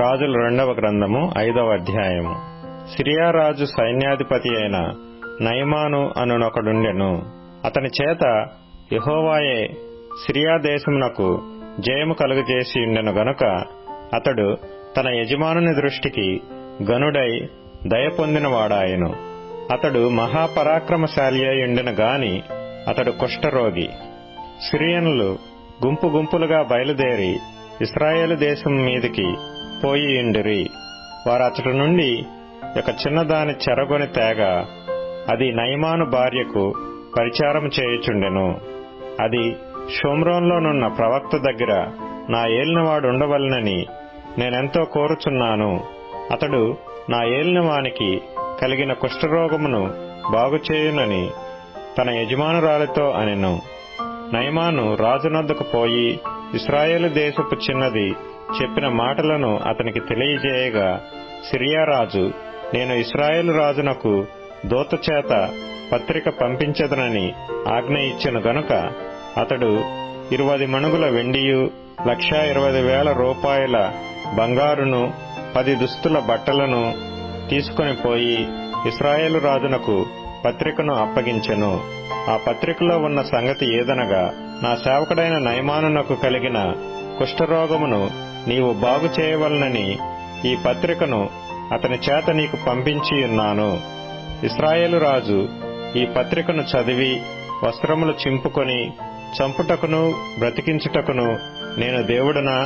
రాజుల 2వ గ్రంథము 5వ అధ్యాయము. సిరియా రాజు సైన్యాధిపతి అయిన నయమాను అనునొకడుండెను. అతని చేత యెహోవాయే సిరియా దేశమునకు జయము కలుగజేసి ఉండెను గనుక అతడు తన యజమానుని దృష్టికి గనుడై దయ పొందినవాడాయెను. అతడు మహాపరాక్రమశాలి అయి ఉండెను గాని అతడు కుష్ఠరోగి. సిరియనులు గుంపు గుంపులుగా బయలుదేరి ఇశ్రాయేలు దేశం మీదికి పోయియుండిరి. వారతడి నుండి ఒక చిన్నదాని చెరగొని తేగా అది నయమాను భార్యకు పరిచారం చేయుచుండెను. అది షోమ్రోన్లోనున్న ప్రవక్త దగ్గర నా ఏలినవాడు ఉండవలనని నేనెంతో కోరుచున్నాను. అతడు నా ఏలినవానికి కలిగిన కుష్ఠరోగమును బాగుచేయునని తన యజమానురాలితో అనెను. నయమాను రాజునొద్దకు పోయి ఇశ్రాయేలు దేశపు చిన్నది చెప్పిన మాటలను అతనికి తెలియజేయగా, సిరియా రాజు, నేను ఇశ్రాయేలు రాజునకు దూత చేత పత్రిక పంపించదనని ఆజ్ఞ ఇచ్చెను గనుక అతడు 20 మణుగుల వెండియు 1,20,000 రూపాయల బంగారును 10 దుస్తుల బట్టలను తీసుకొని పోయి ఇశ్రాయేలు రాజునకు పత్రికను అప్పగించెను. ఆ పత్రికలో ఉన్న సంగతి ఏదనగా, నా సేవకుడైన నయమానునకు కలిగిన కుష్ఠరోగమును నీవు బాగు చేయవలనని ఈ పత్రికను అతని చేత నీకు పంపించియున్నాను. ఇశ్రాయేలు రాజు ఈ పత్రికను చదివి వస్త్రములు చింపుకొని, చంపుటకును బ్రతికించుటకును నేను దేవుడనా?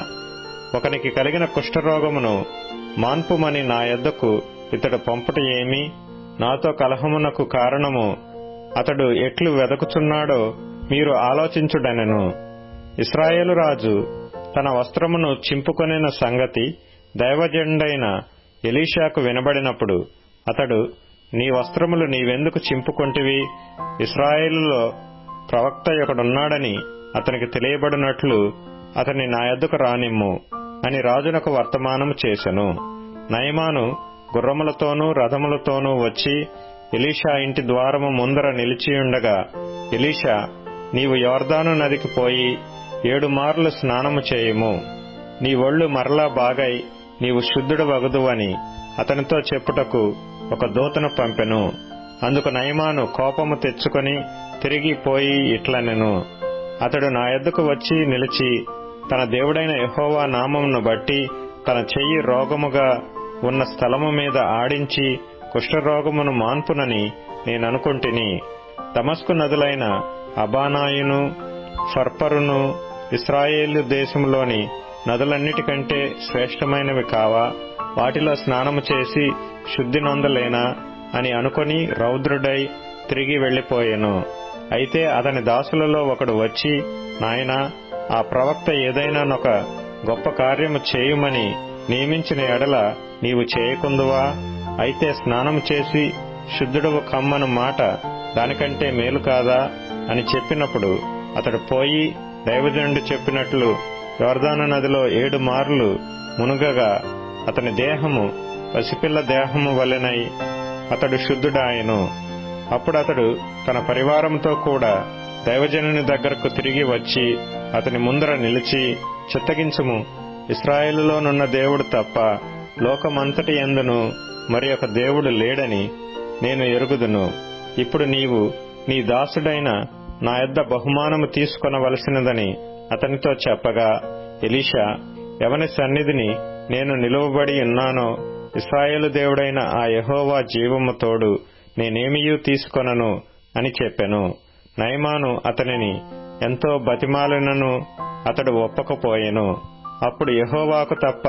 ఒకనికి కలిగిన కుష్ఠరోగమును మాన్పుమని నా యొద్దకు ఇతడు పంపుట ఏమి? నాతో కలహమునకు కారణము అతడు ఎట్లు వెదకుచున్నాడో మీరు ఆలోచించుడనెను. ఇశ్రాయేలు రాజు తన వస్త్రమును చింపుకొనిన సంగతి దైవజనుడైన ఎలీషాకు వినబడినప్పుడు అతడు, నీ వస్త్రములు నీవెందుకు చింపుకొంటివి? ఇశ్రాయేలులో ప్రవక్త ఒకడున్నాడని అతనికి తెలియబడినట్లు అతని నా యొద్దకు రానిమ్ము అని రాజునకు వర్తమానము చేసెను. నయమాను గుర్రములతోనూ రథములతోనూ వచ్చి ఎలీషా ఇంటి ద్వారము ముందర నిలిచియుండగా, ఎలీషా, నీవు యొర్దాను నదికి పోయి 7 మార్లు స్నానము చేయుము. నీ ఒళ్ళు మరలా బాగై నీవు శుద్ధుడవగుదువని అతనితో చెప్పుటకు ఒక దూతను పంపెను. అందుకు నయమాను కోపము తెచ్చుకొని తిరిగి పోయి ఇట్లనెను, అతడు నా యొద్దకు వచ్చి నిలిచి తన దేవుడైన యెహోవా నామమును బట్టి తన చెయ్యి రోగముగా ఉన్న స్థలము మీద ఆడించి కుష్ఠరోగమును మాన్పునని నేననుకొంటిని. దమస్కు నదులైన అబానాయును ఫర్పరును ఇశ్రాయేలు దేశంలోని నదులన్నిటికంటే శ్రేష్టమైనవి కావా? వాటిలో స్నానము చేసి శుద్ధి నొందలేనా అని అనుకొని రౌద్రుడై తిరిగి వెళ్లిపోయెను. అయితే అతని దాసులలో ఒకడు వచ్చి, నాయనా, ఆ ప్రవక్త ఏదైనానొక గొప్ప కార్యము చేయుమని నియమించిన ఎడల నీవు చేయకుందువా? అయితే స్నానము చేసి శుద్ధుడవు కమ్మను మాట దానికంటే మేలు కాదా అని చెప్పినప్పుడు అతడు పోయి దైవజనుడు చెప్పినట్లు యొర్దాను నదిలో 7 మార్లు మునుగగా అతని దేహము పసిపిల్ల దేహము వలెనై అతడు శుద్ధుడాయెను. అప్పుడు అతడు తన పరివారంతో కూడా దైవజనుని దగ్గరకు తిరిగి వచ్చి అతని ముందర నిలిచి, చిత్తగించుము, ఇశ్రాయేలులోనున్న దేవుడు తప్ప లోకమంతటి యందును మరి ఒక దేవుడు లేడని నేను ఎరుగుదును. ఇప్పుడు నీవు నీ దాసుడైన నా యొద్ద బహుమానము తీసుకొనవలసినదని అతనితో చెప్పగా, ఎలీషా, ఎవని సన్నిధిని నేను నిలువబడి ఉన్నానో ఇశ్రాయేలు దేవుడైన ఆ యెహోవా జీవము తోడు నేనేమియూ తీసుకొనను అని చెప్పెను. నయమాను అతనిని ఎంతో బతిమాలినను అతడు ఒప్పకపోయెను. అప్పుడు యెహోవాకు తప్ప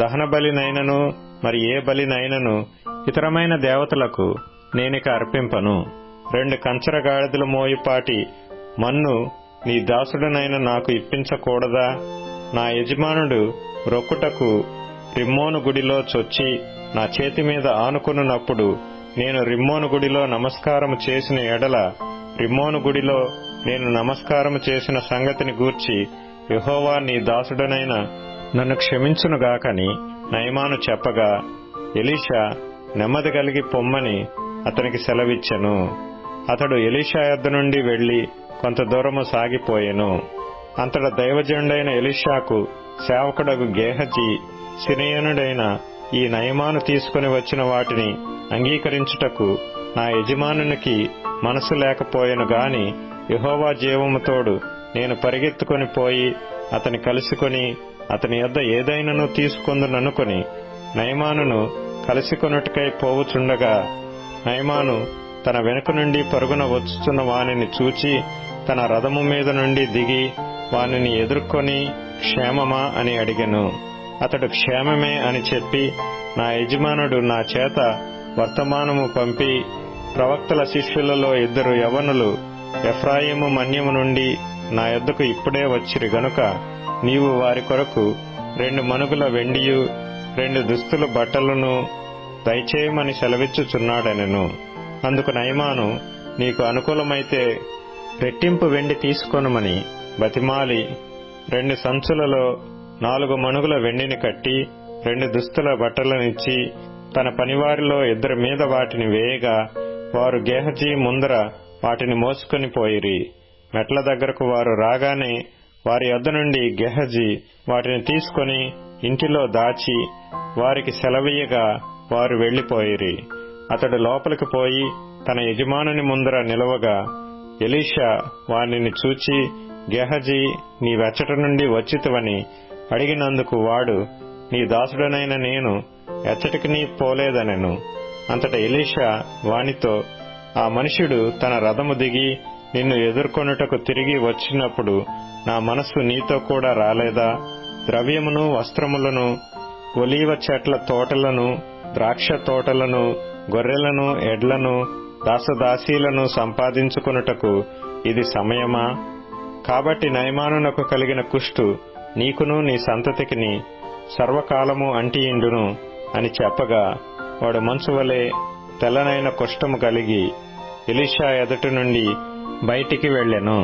దహన బలినైనను మరి ఏ బలినైనను ఇతరమైన దేవతలకు నేనిక అర్పింపను. 2 కంచర గాడిదల మోయుపాటి మన్ను నీ దాసుడనైన నాకు ఇప్పించకూడదా? నా యజమానుడు రొక్కుటకు రిమ్మోను గుడిలో చొచ్చి నా చేతి మీద ఆనుకున్నప్పుడు నేను రిమ్మోను గుడిలో నమస్కారము చేసిన ఎడల రిమ్మోను గుడిలో నేను నమస్కారము చేసిన సంగతిని గూర్చి యెహోవా నీ దాసుడనైన నన్ను క్షమించునుగాకని నయమాను చెప్పగా, ఎలీషా నెమ్మది కలిగి పొమ్మని అతనికి సెలవిచ్చెను. అతడు ఎలీషా యొద్ద నుండి వెళ్లి కొంత దూరము సాగిపోయెను. అంతట దైవజనుడైన ఎలీషాకు సేవకుడగు గేహజీ సిరియనుడైన ఈ నయమాను తీసుకుని వచ్చిన వాటిని అంగీకరించుటకు నా యజమానునికి మనసు లేకపోయెను గాని యెహోవా జీవముతోడు నేను పరిగెత్తుకొని పోయి అతని కలుసుకొని అతని యొద్ద ఏదైనను తీసుకొందుననుకొని నయమానును కలుసుకొనుటకై పోవుచుండగా నయమాను తన వెనుక నుండి పరుగున వచ్చుచున్న వానిని చూచి తన రథము మీద నుండి దిగి వానిని ఎదుర్కొని క్షేమమా అని అడిగెను. అతడు క్షేమమే అని చెప్పి, నా యజమానుడు నా చేత వర్తమానము పంపి, ప్రవక్తల శిష్యులలో 2 యవనులు ఎఫ్రాయిము మన్యము నుండి నా యొద్దకు ఇప్పుడే వచ్చిరి గనుక నీవు వారి కొరకు 2 మనుగుల వెండియు 2 దుస్తుల బట్టలను దయచేయమని సెలవిచ్చుచున్నాడనెను. అందుకు నయమాను, నీకు అనుకూలమైతే రెట్టింపు వెండి తీసుకొనుమని బతిమాలి 2 సంచులలో 4 మనుగుల వెండిని కట్టి 2 దుస్తుల బట్టలనిచ్చి తన పనివారిలో 2 మీద వాటిని వేయగా వారు గేహజీ ముందర వాటిని మోసుకొని పోయిరి. మెట్ల దగ్గరకు వారు రాగానే వారి యొద్ద నుండి గేహజీ వాటిని తీసుకొని ఇంటిలో దాచి వారికి సెలవీయగా వారు వెళ్లిపోయిరి. అతడు లోపలికి పోయి తన యజమానుని ముందర నిలవగా ఎలీషా వానిని చూచి, గేహజీ నీవెచ్చట నుండి వచ్చితివని అడిగినందుకు వాడు, నీ దాసుడనైన నేను ఎచ్చటికి పోలేదనెను. అంతట ఎలీషా వానితో, ఆ మనుష్యుడు తన రథము దిగి నిన్ను ఎదుర్కొనుటకు తిరిగి వచ్చినప్పుడు నా మనస్సు నీతో కూడా రాలేదా? ద్రవ్యమును వస్త్రములను ఒలీవ చెట్ల తోటలను ద్రాక్ష తోటలను గొర్రెలను ఎడ్లను దాసదాసీలను సంపాదించుకొనుటకు ఇది సమయమా? కాబట్టి నయమానునకు కలిగిన కుష్టు నీకును నీ సంతతికిని సర్వకాలము అంటియిండును అని చెప్పగా వాడు మంచువలే తెల్లనైన కుష్ఠము కలిగి ఎలీషా ఎదుట నుండి బయటికి వెళ్ళెను.